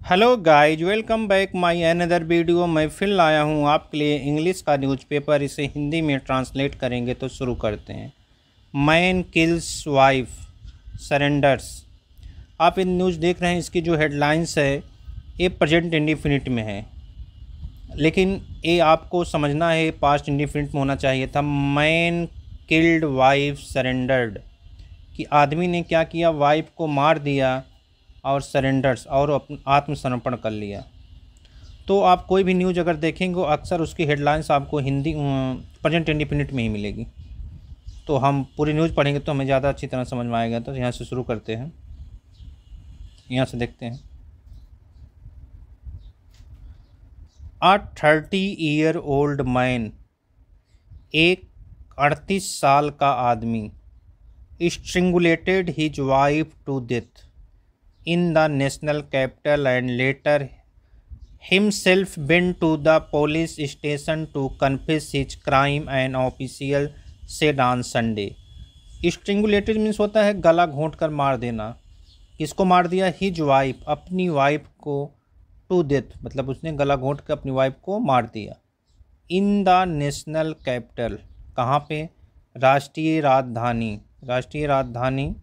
Hello guys, welcome back my another video. मैं फिर लाया हूँ आपके लिए इंग्लिश का न्यूज़पेपर। इसे हिंदी में ट्रांसलेट करेंगे तो शुरू करते हैं। Man kills wife surrenders. आप इन न्यूज़ देख रहे हैं, इसकी जो हेडलाइंस है ये प्रेजेंट इंडिफिनिट में है, लेकिन ये आपको समझना है पास्ट इंडिफिनिट में होना चाहिए था। मैन किल्ड वाइफ सरेंडर्ड, कि आदमी ने क्या किया, वाइफ को मार दिया और सरेंडर्स और आत्मसमर्पण कर लिया। तो आप कोई भी न्यूज़ अगर देखेंगे अक्सर उसकी हेडलाइंस आपको हिंदी प्रेजेंट इंडिफिनिट में ही मिलेगी। तो हम पूरी न्यूज़ पढ़ेंगे तो हमें ज़्यादा अच्छी तरह समझ में आएगा। तो यहाँ से शुरू करते हैं, यहाँ से देखते हैं। A 30-year-old मैन, एक 38 साल का आदमी, strangulated his wife to death in the national capital and later himself went to the police station to confess his crime, an official said on Sunday. Strangulated means होता है गला घोंट कर मार देना। किसको मार दिया? हिज वाइफ, अपनी वाइफ को। टू डेथ मतलब उसने गला घोंट कर अपनी वाइफ को मार दिया। इन द नेशनल कैपिटल, कहाँ पे? राष्ट्रीय राजधानी, राष्ट्रीय राजधानी।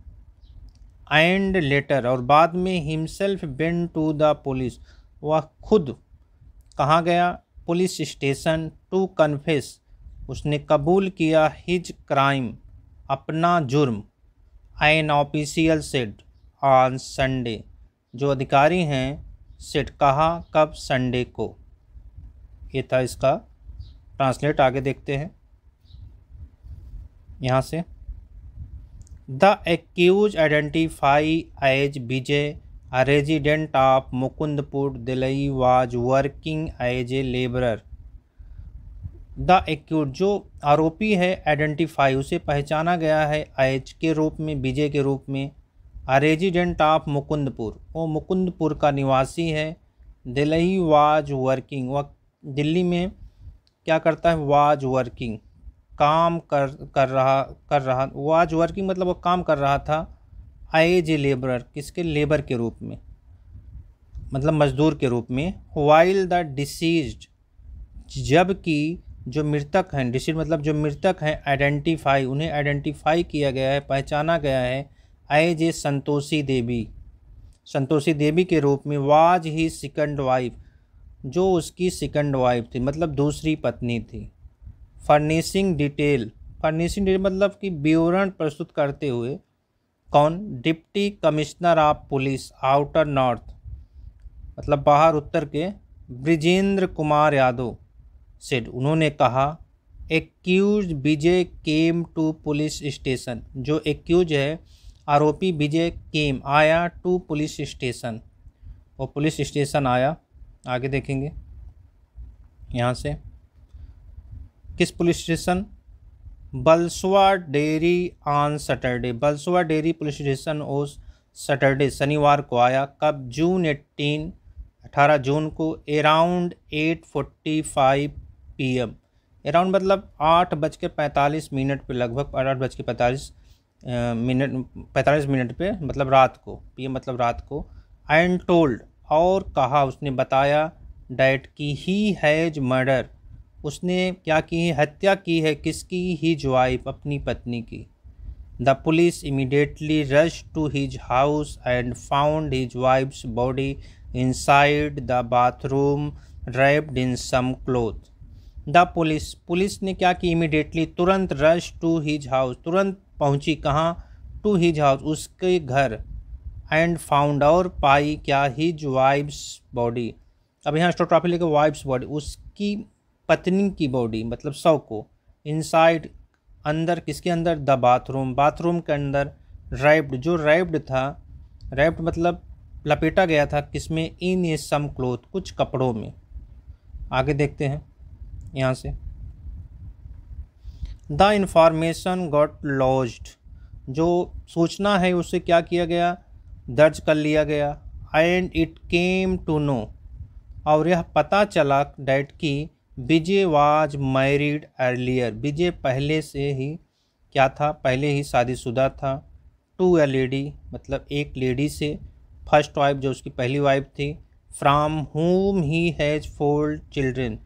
एंड लेटर, और बाद में himself went to the police, वह खुद कहाँ गया? Police station. टू कन्फेस, उसने कबूल किया। हिज क्राइम, अपना जुर्म। An official said on Sunday, जो अधिकारी हैं सेड कहा, कब? संडे को। ये था इसका ट्रांसलेट। आगे देखते हैं यहाँ से। The accused identified as Vijay, a resident of Mukundpur, Delhi, was working as a laborer. The accused, जो आरोपी है, आइडेंटिफाई, उसे पहचाना गया है एज के रूप में, विजय के रूप में। a resident of मुकुंदपुर, वो मुकुंदपुर का निवासी है। दिल्ली was working, वह दिल्ली में क्या करता है? was working, काम कर रहा। वाज वर्किंग मतलब वो काम कर रहा था। एज ए लेबरर, किसके? लेबर के रूप में, मतलब मजदूर के रूप में। वाइल द डिसीज्ड, जबकि जो मृतक हैं, डिसीज मतलब जो मृतक हैं, आइडेंटिफाई, उन्हें आइडेंटिफाई किया गया है, पहचाना गया है एज ए संतोषी देवी, संतोषी देवी के रूप में। वाज ही सेकंड वाइफ, जो उसकी सेकंड वाइफ थी, मतलब दूसरी पत्नी थी। फर्निशिंग डिटेल, फर्निशिंग डिटेल मतलब कि विवरण प्रस्तुत करते हुए। कौन? Deputy commissioner of police outer north, मतलब बाहर उत्तर के, ब्रिजेंद्र कुमार यादव सेड, उन्होंने कहा। Accused Vijay came to police station, जो एक्यूज है, आरोपी विजय केम, आया। टू पुलिस स्टेशन, वो पुलिस स्टेशन आया। आगे देखेंगे यहाँ से। किस police station? Balsua dairy on Saturday, Balsua dairy police station उस सैटरडे, शनिवार को आया। कब? जून 18 जून को। अराउंड 8:45 PM, अराउंड मतलब 8:45 पे, लगभग 8:45 पे, मतलब रात को। PM मतलब रात को। एंड टोल्ड, और कहा, उसने बताया। डैट की ही हैज मर्डर, उसने क्या की है? हत्या की है। किसकी? हिज वाइफ, अपनी पत्नी की। The police immediately rush to his house and found his wife's body inside the bathroom draped in some cloth. The police, police ने क्या की? इमीडिएटली, तुरंत। रश टू हिज हाउस, तुरंत पहुंची। कहाँ? टू हिज हाउस, उसके घर। एंड फाउंड, और पाई क्या? His wife's body. अब यहाँ स्टोट्रॉफी लेके वाइफ्स बॉडी, उसकी पत्नी की बॉडी, मतलब शव को। इनसाइड, अंदर। किसके अंदर? द बाथरूम, बाथरूम के अंदर। रैप्ड, जो रैप्ड था, रैप्ड मतलब लपेटा गया था। किसमें? इन ए सम क्लोथ, कुछ कपड़ों में। आगे देखते हैं यहाँ से। द इंफॉर्मेशन गॉट लॉज्ड, जो सूचना है उसे क्या किया गया? दर्ज कर लिया गया। And it came to know, और यह पता चला। डैट की Vijay was married earlier, Vijay पहले से ही क्या था? पहले ही शादीशुदा था। टू ए लेडी, मतलब एक लेडी से। फर्स्ट वाइफ, जो उसकी पहली वाइफ थी। From whom he has 4 children,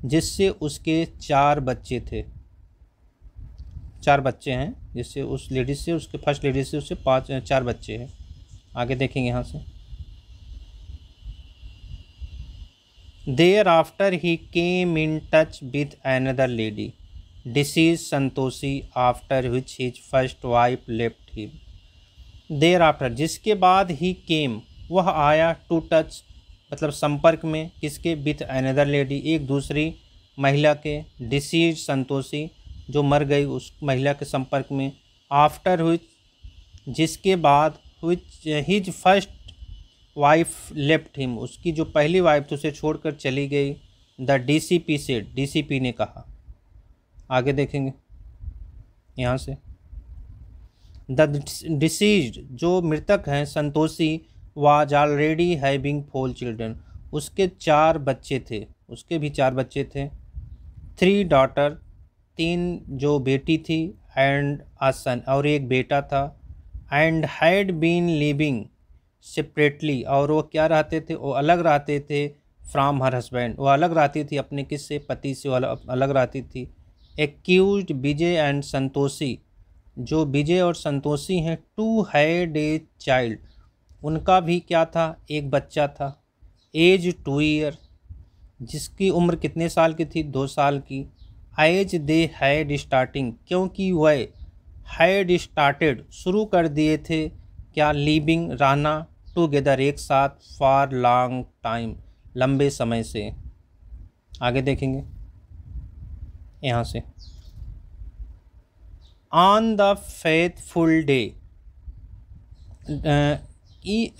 जिससे उसके 4 बच्चे थे, 4 बच्चे हैं, जिससे उस लेडीज से, उसके फर्स्ट लेडीज से उससे 4 बच्चे हैं। आगे देखेंगे यहाँ से। Thereafter he came in touch with another lady disease Santoshi after which his first wife left him. Thereafter जिसके बाद ही केम वह आया, टू टच मतलब संपर्क में, किसके, विथ अनदर लेडी एक दूसरी महिला के, डिसीज संतोषी जो मर गई उस महिला के संपर्क में, आफ्टर विच जिसके बाद, विच his first wife left him उसकी जो पहली वाइफ थी उसे छोड़कर चली गई। द डीसीपी सेड डीसीपी ने कहा। आगे देखेंगे यहाँ से। द डिसीज्ड जो मृतक हैं Santoshi, was already having 4 children उसके 4 बच्चे थे, उसके भी 4 बच्चे थे। 3 डॉटर 3 जो बेटी थी, एंड अ सन और एक बेटा था। And had been living separately और वो क्या रहते थे, वो अलग रहते थे। फ्राम हर हस्बैंड वो अलग रहती थी अपने किससे, पति से अलग रहती थी। एक्यूज्ड विजय एंड संतोषी जो विजय और संतोषी हैं, 2 हैड ए चाइल्ड उनका भी क्या था, एक बच्चा था। एज 2 ईयर जिसकी उम्र कितने साल की थी, 2 साल की। एज दे हैड स्टार्टिंग क्योंकि वह हैड स्टार्टेड शुरू कर दिए थे, क्या, लिविंग रहना, टुगेदर एक साथ, फॉर लॉन्ग टाइम लंबे समय से। आगे देखेंगे यहाँ से। ऑन द फेथफुल डे,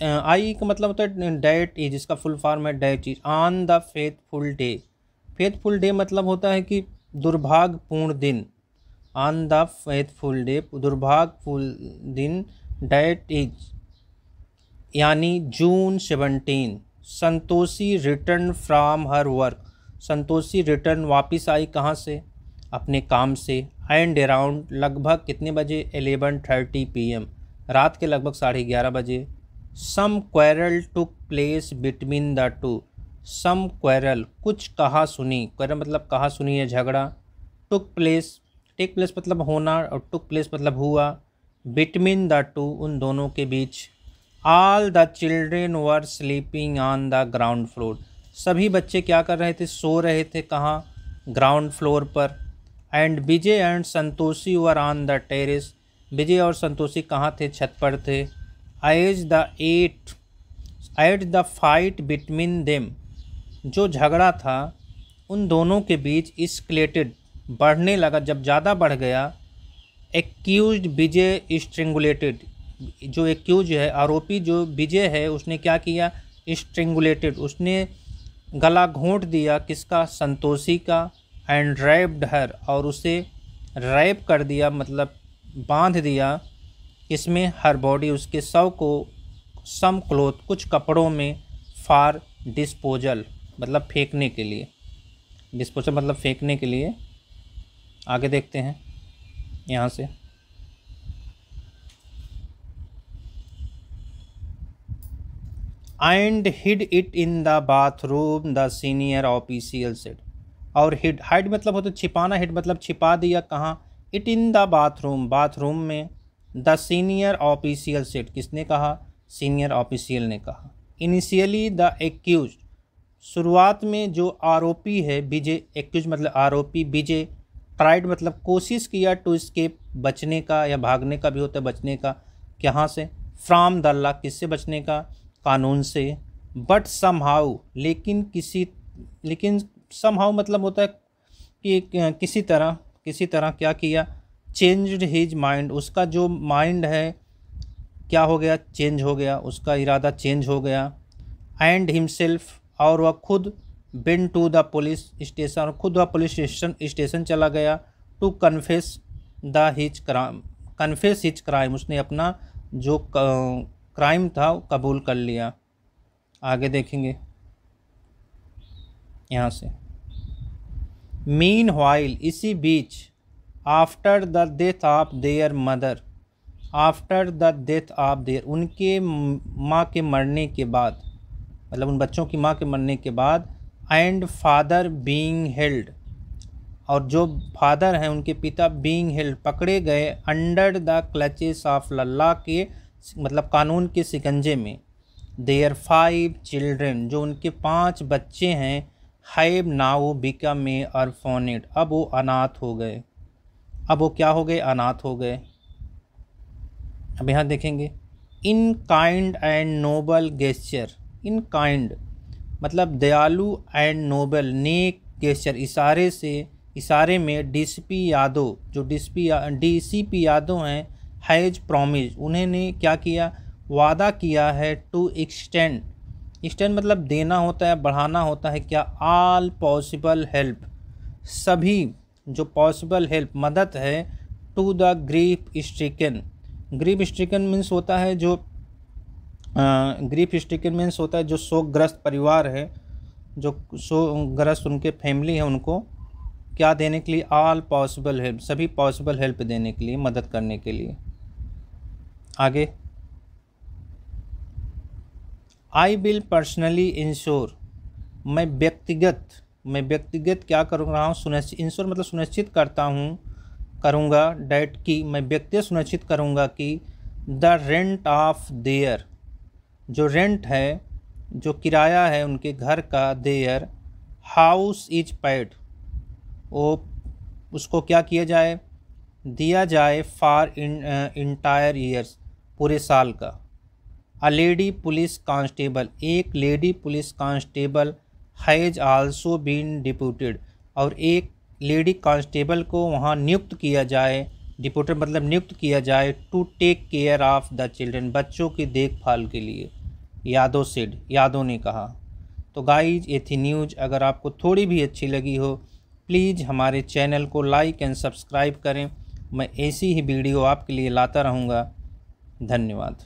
आई का मतलब होता है डेट इज, जिसका फुल फॉर्म है date is. On the faithful day, faithful day मतलब होता है कि दुर्भाग्यपूर्ण दिन। ऑन द फेथफुल डे दुर्भाग्यपूर्ण दिन, डेट इज यानी जून 17। Santoshi return from her work, Santoshi return वापस आई कहाँ से, अपने काम से। एंड अराउंड लगभग कितने बजे, 11:30 PM रात के लगभग 11:30 बजे। Some quarrel took place between the two, some quarrel कुछ कहा सुनी, क्वेरल मतलब कहा सुनी है झगड़ा। टुक प्लेस, टेक प्लेस मतलब होना और टुक प्लेस मतलब हुआ। बिटवीन द टू उन दोनों के बीच। All the children were sleeping on the ground floor, सभी बच्चे क्या कर रहे थे, सो रहे थे कहाँ, ग्राउंड फ्लोर पर। And Vijay and Santoshi were on the terrace, Vijay और संतोषी कहाँ थे, छत पर थे। At the fight between them, जो झगड़ा था उन दोनों के बीच, इस्केलेटेड बढ़ने लगा, जब ज़्यादा बढ़ गया। एक्यूज्ड विजय स्ट्रिंगुलेटेड, जो एक्यूज है आरोपी जो विजय है उसने क्या किया, स्ट्रिंगुलेटेड उसने गला घोंट दिया, किसका, संतोषी का। एंड रैप्ड हर और उसे रैप कर दिया मतलब बांध दिया, इसमें हर बॉडी उसके शव को, सम क्लोथ कुछ कपड़ों में, फॉर डिस्पोजल मतलब फेंकने के लिए, डिस्पोजल मतलब फेंकने के लिए। आगे देखते हैं यहाँ से। And hid it in the bathroom the senior official said, और हाइड मतलब होता है छिपाना, हिड मतलब छिपा दिया कहाँ, it in the bathroom bathroom में। द सीनियर ऑफिशियल सेड किसने कहा, सीनियर ऑफिशियल ने कहा। इनिशियली द एक्यूज, शुरुआत में जो आरोपी है विजय, एक्यूज मतलब आरोपी विजय, ट्राइड मतलब कोशिश किया, टू एस्केप बचने का या भागने का भी होता है बचने का, कहाँ से, फ्रॉम द लॉ किससे बचने का, कानून से। बट समहाउ लेकिन समहाउ मतलब होता है कि किसी तरह क्या किया, चेंज्ड हिज माइंड, उसका जो माइंड है क्या हो गया, चेंज हो गया, उसका इरादा चेंज हो गया। एंड हिमसेल्फ और वह खुद, been to the police station, खुद वह पुलिस स्टेशन चला गया। To confess the his crime, confess his crime उसने अपना जो क्राइम था वो कबूल कर लिया। आगे देखेंगे यहाँ से। मीन वाइल इसी बीच, after the death of their mother, after the death of their उनके माँ के मरने के बाद, मतलब उन बच्चों की माँ के मरने के बाद, एंड फादर बीइंग हेल्ड, और जो फादर हैं उनके पिता बीइंग हेल्ड पकड़े गए, अंडर द क्लचेस ऑफ लल्ला के मतलब कानून के शिकंजे में, देयर 5 चिल्ड्रेन जो उनके 5 बच्चे हैं, हैव नाउ बिकम ए ऑर्फनेट अब वो अनाथ हो गए। अब वो क्या हो गए? अनाथ हो गए। अब यहाँ देखेंगे, in kind and noble gesture, in kind मतलब दयालु एंड नोबल नेक गेस्चर, इशारे से, इशारे में डीसीपी यादव, जो डीसीपी यादव हैं, हैज प्रॉमिस उन्होंने क्या किया? वादा किया है, टू एक्सटेंड, एक्सटेंड मतलब देना होता है, बढ़ाना होता है क्या? ऑल पॉसिबल हेल्प, सभी जो पॉसिबल हेल्प मदद है, to the grief stricken, grief stricken means होता है जो ग्रीफ स्ट्रिकन मीन्स होता है जो शोकग्रस्त परिवार है, जो शोकग्रस्त उनके फैमिली है, उनको क्या देने के लिए? ऑल पॉसिबल हेल्प, सभी पॉसिबल हेल्प देने के लिए, मदद करने के लिए। आगे, आई विल पर्सनली इंश्योर, मैं व्यक्तिगत क्या कर रहा हूँ? सुनिश्चित, इंश्योर मतलब सुनिश्चित करता हूँ, करूँगा, डैट की मैं व्यक्तिगत सुनिश्चित करूँगा कि द रेंट ऑफ देयर, जो रेंट है, जो किराया है उनके घर का, देयर हाउस इज पेड, वो उसको क्या किया जाए? दिया जाए, फॉर इंटायर ईयर्स, पूरे साल का। अ लेडी पुलिस कांस्टेबल, एक lady police constable, has also been deputed, और एक लेडी कांस्टेबल को वहाँ नियुक्त किया जाए, डिप्यूटेड मतलब नियुक्त किया जाए, to take care of the children, बच्चों की देखभाल के लिए। यादव सेड, यादव ने कहा। तो गाइज ये थी न्यूज़। अगर आपको थोड़ी भी अच्छी लगी हो, प्लीज़ हमारे चैनल को लाइक एंड सब्सक्राइब करें। मैं ऐसी ही वीडियो आपके लिए लाता रहूँगा। धन्यवाद।